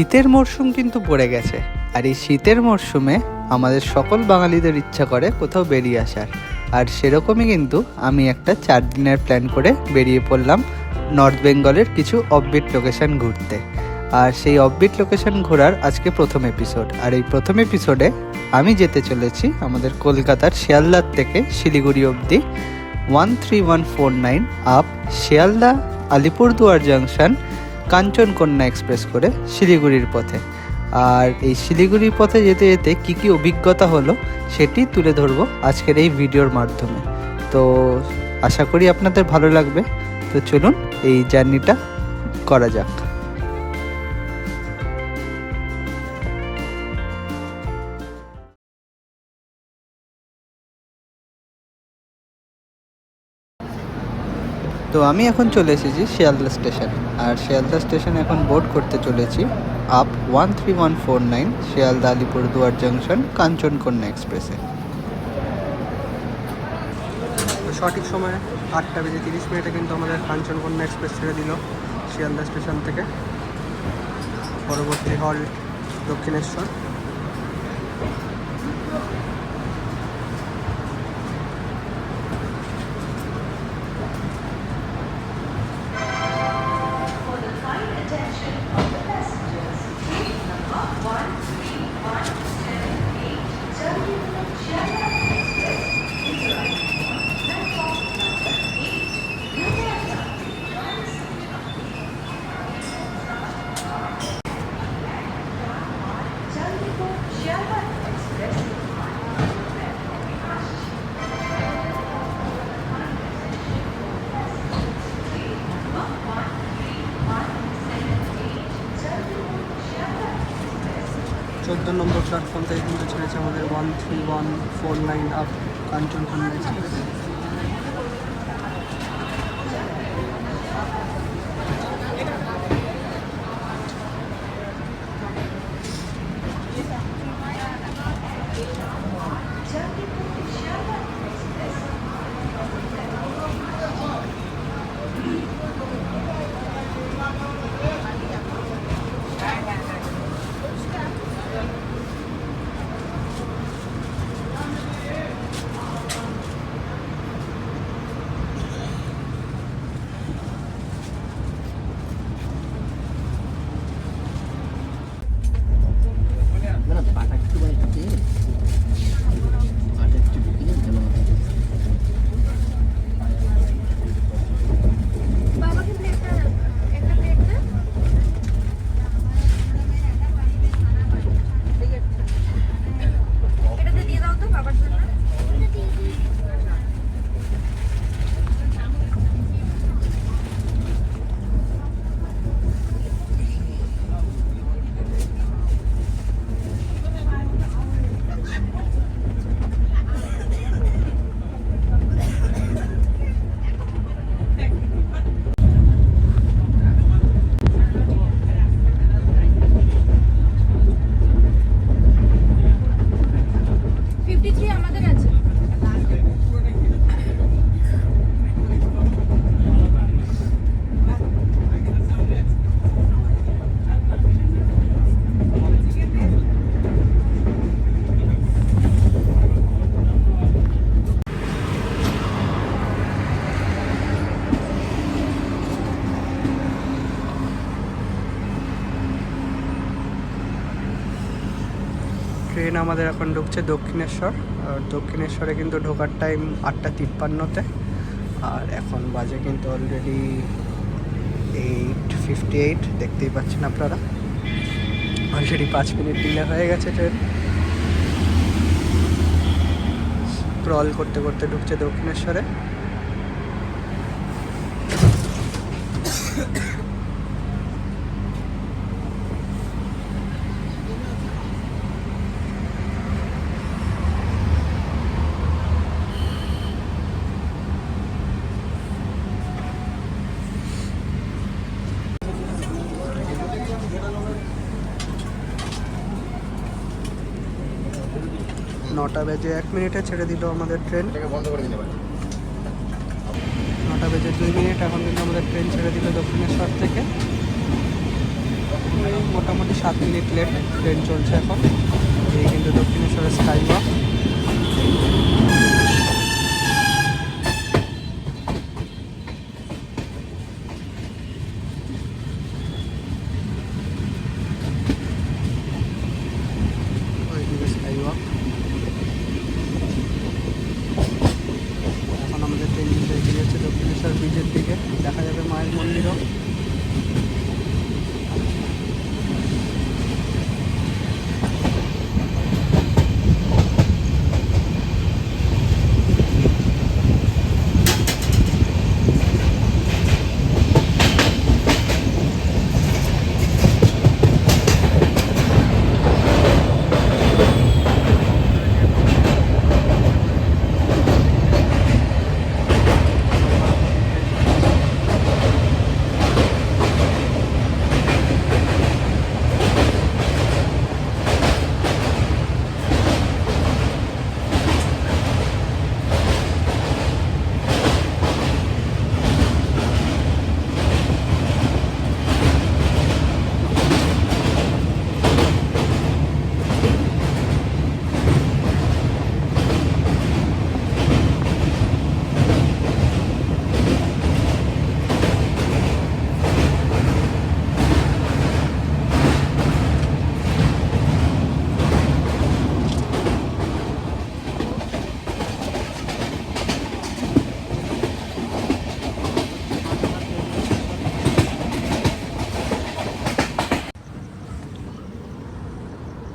শীতের মরশুম কিন্তু পড়ে গেছে, আর এই শীতের মরশুমে আমাদের সকল বাঙালিদের ইচ্ছা করে কোথাও বেরিয়ে আসার। আর সেরকমই কিন্তু আমি একটা 4 দিনের প্ল্যান করে বেরিয়ে পড়লাম নর্থ বেঙ্গলের কিছু অফবিট লোকেশন ঘুরতে। আর সেই অফবিট লোকেশন ঘোরার আজকে প্রথম এপিসোড। আর এই প্রথম এপিসোডে আমি যেতে চলেছি আমাদের কলকাতার শিয়ালদার থেকে শিলিগুড়ি অবধি 13149 up Sealdah Alipurduar junction Kanchankanya express করে শিলিগুড়ির পথে। আর এই শিলিগুড়ির পথে যেতে যেতে কী কী অভিজ্ঞতা হলো সেটি তুলে ধরবো আজকের এই ভিডিওর মাধ্যমে। তো আশা করি আপনাদের ভালো লাগবে। তো চলুন এই জার্নিটা করা যাক। তো আমি এখন চলে এসেছি শিয়ালদা স্টেশন। আর শিয়ালদা স্টেশনে এখন বোর্ড করতে চলেছি আপ 13149 শিয়ালদা আলিপুরদুয়ার জাংশন কাঞ্চনকন্যা এক্সপ্রেসে। তো সঠিক সময়ে 8:30 কিন্তু আমাদের কাঞ্চনকন্যা এক্সপ্রেস ছেড়ে দিল শিয়ালদা স্টেশন থেকে। পরবর্তী হল দক্ষিণেশ্বর। নম্বর প্ল্যাটফর্ম থেকে কিন্তু ছেড়েছে আমাদের 13149 আপ কাঞ্চনকন্যা এক্সপ্রেস। ট্রেন আমাদের এখন ঢুকছে দক্ষিণেশ্বর। আর দক্ষিণেশ্বরে কিন্তু ঢোকার টাইম 8:53-তে। আর এখন বাজে কিন্তু অলরেডি 8:58, দেখতেই পাচ্ছেন আপনারা। অলরেডি 5 মিনিট ডিলে হয়ে গেছে ট্রেন। ক্রল করতে করতে ঢুকছে দক্ষিণেশ্বরে। নটা বেজে 1 মিনিটে ছেড়ে দিল আমাদের ট্রেন। 9টা বেজে 2 মিনিট এখন কিন্তু আমাদের ট্রেন ছেড়ে দিল দক্ষিণেশ্বর থেকে। ওই মোটামুটি 7 মিনিট লেট ট্রেন চলছে এখন। এই কিন্তু দক্ষিণেশ্বরের স্কাই ওয়াক। Sky walk. এখন আমাদের ট্রেন কিন্তু এগিয়ে যাচ্ছে দক্ষিণেশ্বর ব্রিজের দিকে, দেখা যাবে মায়ের মন্দিরও।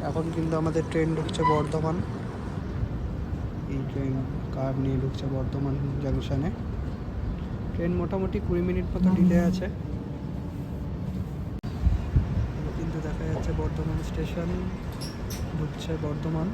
এখন কিন্তু আমাদের ট্রেন ঢুকছে বর্ধমান। এই ট্রেন কার নিয়ে ঢুকছে বর্ধমান জাংশনে। ট্রেন মোটামুটি 20 মিনিট মতো ডিলে আছে। কিন্তু দেখা যাচ্ছে বর্ধমান স্টেশন, ঢুকছে বর্ধমান।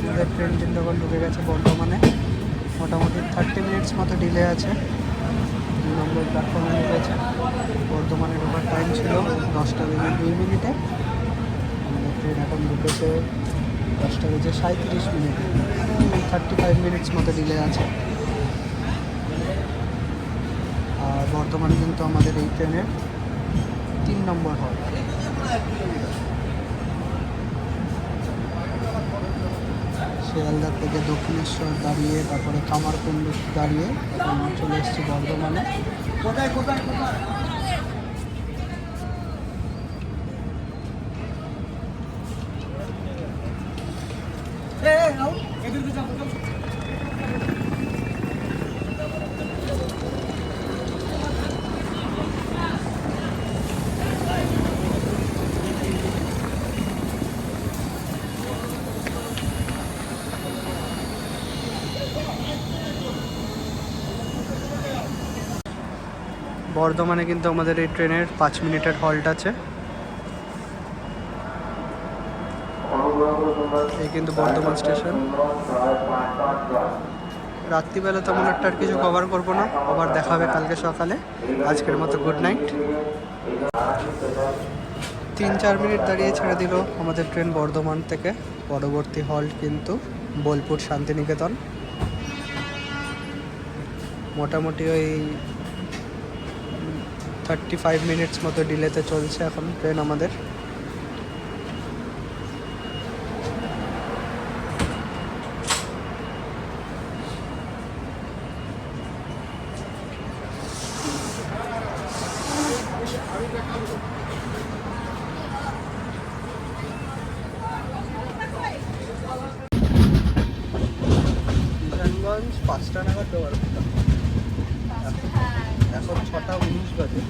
আমাদের ট্রেন কিন্তু এখন ঢুকে গেছে বর্ধমানে। মোটামুটি 30 মিনিটস মতো ডিলে আছে। 2 নম্বর প্ল্যাটফর্মে ঢুকেছে। বর্ধমানে ঢোকার টাইম ছিল 10:02 আমাদের ট্রেন এখন ঢুকেছে 10:37 35 মিনিটস মতো ডিলে আছে। আর বর্ধমানে কিন্তু আমাদের এই ট্রেনের 3 নম্বর হল। শিয়ালদা থেকে দক্ষিণেশ্বর দাঁড়িয়ে, তারপরে কামারকুণ্ডু দাঁড়িয়ে এখন চলে এসেছি বর্ধমানে। কোথায় কোথায় কোথায় বর্ধমানে কিন্তু আমাদের এই ট্রেনের 5 মিনিটের হল্ট আছে। এই কিন্তু বর্ধমান স্টেশন। রাত্রিবেলা তেমন একটা আর কিছু কভার করবো না, আবার দেখা হবে কালকে সকালে। আজকের মতো গুড নাইট। 3-4 মিনিট দাঁড়িয়ে ছেড়ে দিল আমাদের ট্রেন বর্ধমান থেকে। পরবর্তী হল্ট কিন্তু বোলপুর শান্তিনিকেতন। মোটামুটি ওই 35 মিনিটস মতো ডিলেতে চলছে এখন ট্রেন আমাদের। কিষানগঞ্জ 5টা নাগাদ দেওয়ার কথা, এখন 6:19 বাজে।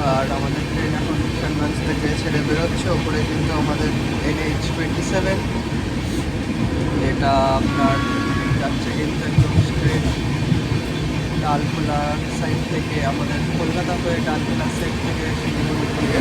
আর আমাদের ট্রেন এখন কিষানগঞ্জ থেকে ছেড়ে বেরোচ্ছে। ওপরে কিন্তু আমাদের NH-27, যেটা আপনার যাচ্ছে কিন্তু একদম স্ট্রেট ডালখোলা সাইড থেকে, আমাদের কলকাতা হয়ে ডালখোলা সাইড থেকে শিলিগুড়ি দিয়ে।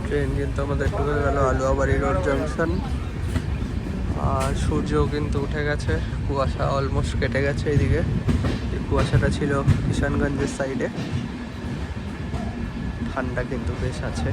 ট্রেন কিন্তু আমাদের ঢুকে গেল আলুয়াবাড়ি রোড জাংশন। আর সূর্য কিন্তু উঠে গেছে, কুয়াশা অলমোস্ট কেটে গেছে। এইদিকে এই কুয়াশাটা ছিল কিষানগঞ্জের সাইডে। ঠান্ডা কিন্তু বেশ আছে।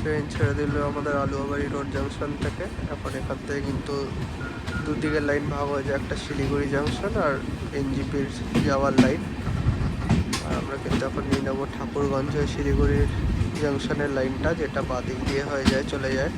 ট্রেন ছেড়ে দিল আমাদের আলুয়াবাড়ি রোড জাংশন থেকে। এখন এখান থেকে কিন্তু দুদিকের লাইন ভাগ হয়ে যায়, একটা শিলিগুড়ি জাংশন আর NGPর যাওয়ার লাইন। আর আমরা কিন্তু এখন নিয়ে নেবো ঠাকুরগঞ্জ ওই শিলিগুড়ির জাংশনের লাইনটা, যেটা বাদিক দিয়ে হয়ে যায়, চলে যায়।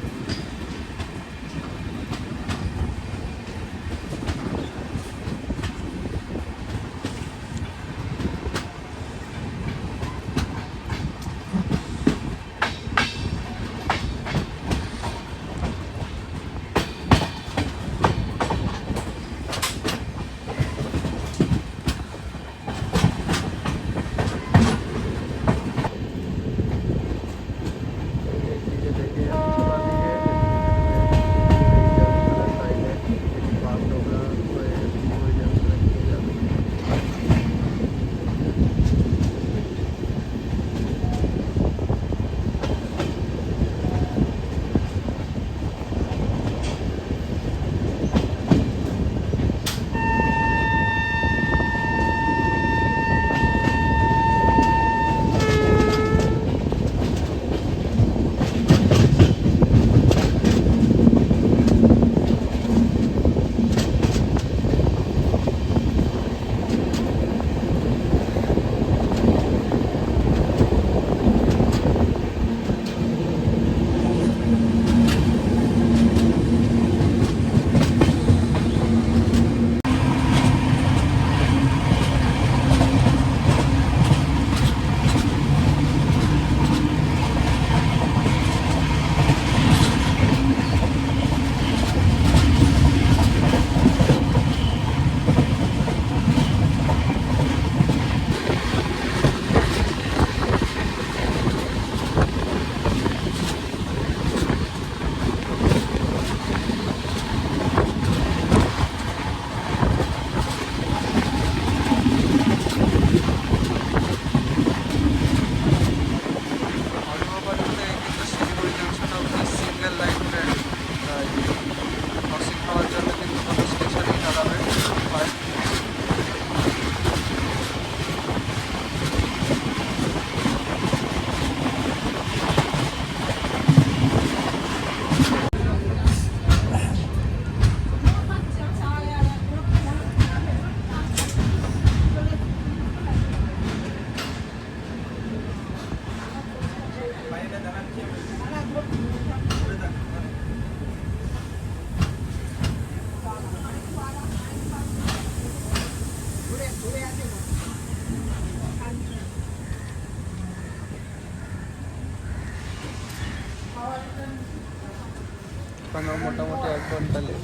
এখনও মোটামুটি 1 ঘন্টা লেট।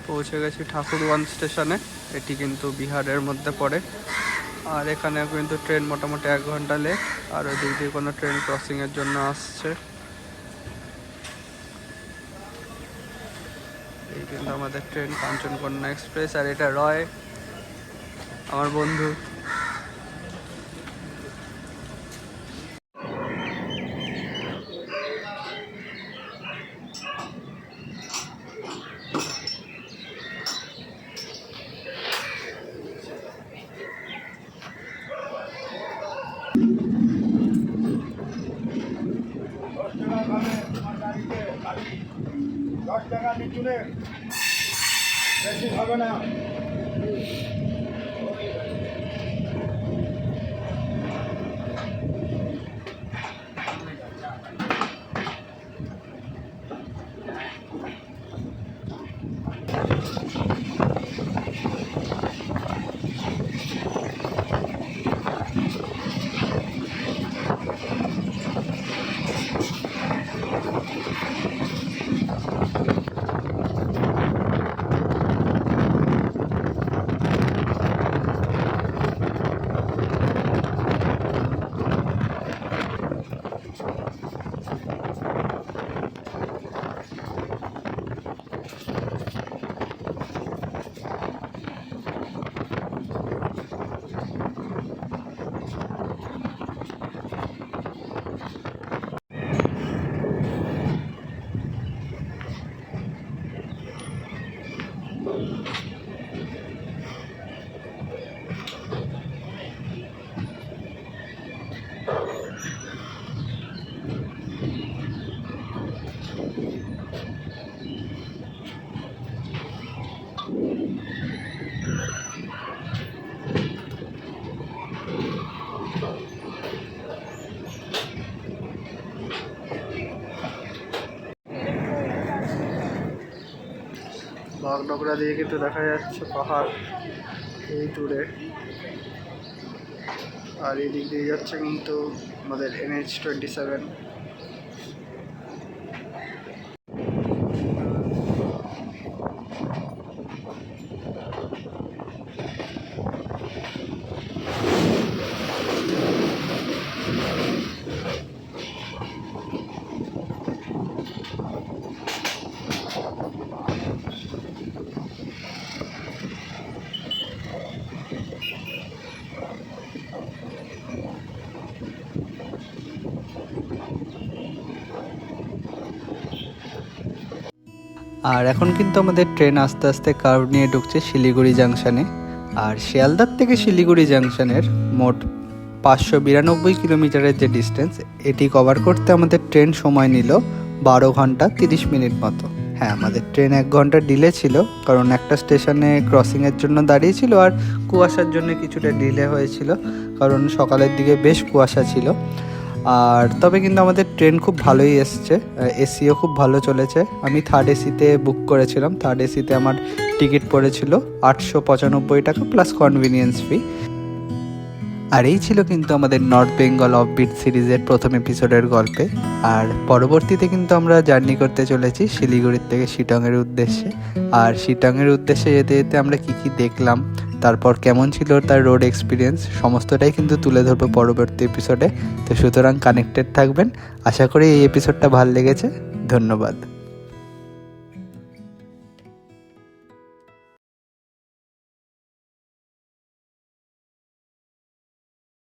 পৌঁছে গেছি ঠাকুরগঞ্জ স্টেশনে। এটি কিন্তু বিহারের মধ্যে পড়ে। আর এখানে কিন্তু ট্রেন মোটামুটি 1 ঘন্টা লেট। আর ওই দিক দিয়ে কোনো ট্রেন ক্রসিংয়ের জন্য আসছে। এই কিন্তু আমাদের ট্রেন কাঞ্চনকন্যা এক্সপ্রেস। আর এটা রয়, আমার বন্ধু। বেশি হবে না। বাগডোগরা দিয়ে কিন্তু দেখা যাচ্ছে পাহাড় এই দূরে। আর এই দিক দিয়ে যাচ্ছে কিন্তু আমাদের NH-27। আর এখন কিন্তু আমাদের ট্রেন আস্তে আস্তে কার্ভ নিয়ে ঢুকছে শিলিগুড়ি জাংশনে। আর শিয়ালদার থেকে শিলিগুড়ি জাংশনের মোট 592 কিলোমিটারের যে ডিস্টেন্স, এটি কভার করতে আমাদের ট্রেন সময় নিল 12 ঘন্টা 30 মিনিট মতো। হ্যাঁ, আমাদের ট্রেন 1 ঘন্টা ডিলে ছিল, কারণ একটা স্টেশনে ক্রসিংয়ের জন্য দাঁড়িয়েছিল আর কুয়াশার জন্য কিছুটা ডিলে হয়েছিল, কারণ সকালের দিকে বেশ কুয়াশা ছিল। আর তবে কিন্তু আমাদের ট্রেন খুব ভালোই এসছে, এসিও খুব ভালো চলেছে। আমি থার্ড এসিতে বুক করেছিলাম। থার্ড এসিতে আমার টিকিট পড়েছিল 895 টাকা প্লাস কনভিনিয়েন্স ফি। আর এই ছিল কিন্তু আমাদের নর্থ বেঙ্গল অফবিট সিরিজের প্রথম এপিসোডের গল্পে। আর পরবর্তীতে কিন্তু আমরা জার্নি করতে চলেছি শিলিগুড়ির থেকে শিটংয়ের উদ্দেশ্যে। আর শিটংয়ের উদ্দেশ্যে যেতে যেতে আমরা কী কী দেখলাম, তারপর কেমন ছিল তার রোড এক্সপিরিয়েন্স, সমস্তটাই কিন্তু তুলে ধরবো পরবর্তী এপিসোডে। তো সুতরাং কানেক্টেড থাকবেন। আশা করি এই এপিসোডটা ভালো লেগেছে। ধন্যবাদ।